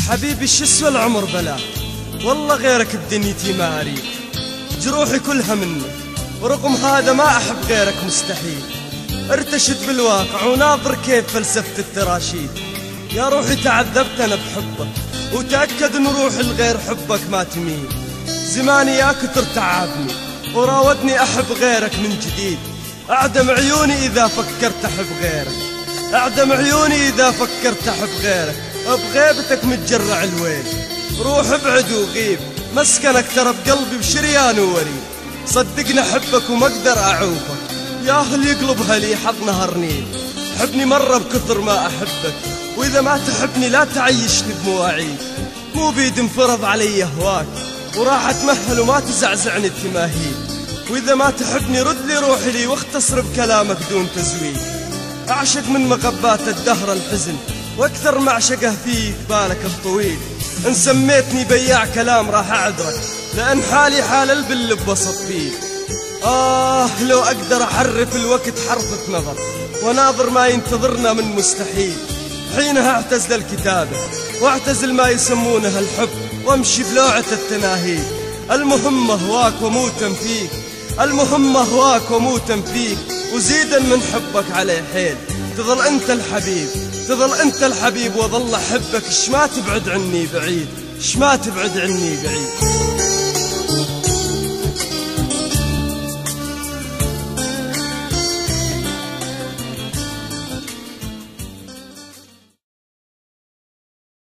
حبيبي شسوى العمر بلا، والله غيرك بدنيتي ما أريد، جروحي كلها منك ورغم هذا ما أحب غيرك مستحيل. ارتشد بالواقع وناظر كيف فلسفة التراشيد، يا روحي تعذبت أنا بحبك وتأكد إن روحي لغير حبك ما تميل. زماني يا كتر تعبني وراودني أحب غيرك من جديد، أعدم عيوني إذا فكرت أحب غيرك، أعدم عيوني إذا فكرت أحب غيرك، بغيبتك متجرع الويل. روح ابعد وغيب، مسكنك ترى بقلبي بشريان ووريد، صدقني أحبك وما أقدر أعوفك، يا أهل يقلبها لي حظ نهر نيل. حبني مرة بكثر ما أحبك، وإذا ما تحبني لا تعيشني بمواعيد، مو بيد انفرض علي هواك وراح أتمهل وما تزعزعني التماهيل. وإذا ما تحبني رد لي روحي لي واختصر بكلامك دون تزويد. أعشق من مغبات الدهر الحزن واكثر معشقه فيك بالك الطويل، إن سميتني بياع كلام راح أعذرك لأن حالي حال البل بوسط فيه. لو أقدر أحرف الوقت حرفة نظر وناظر ما ينتظرنا من مستحيل، حينها اعتزل الكتابة واعتزل ما يسمونه الحب وامشي بلوعة التناهيل. المهم هواك وموتا فيك، المهم هواك وموتا فيك، وزيدا من حبك علي حيل. تظل أنت الحبيب، تظل أنت الحبيب وظل أحبك، شما تبعد عني بعيد، شما تبعد عني بعيد.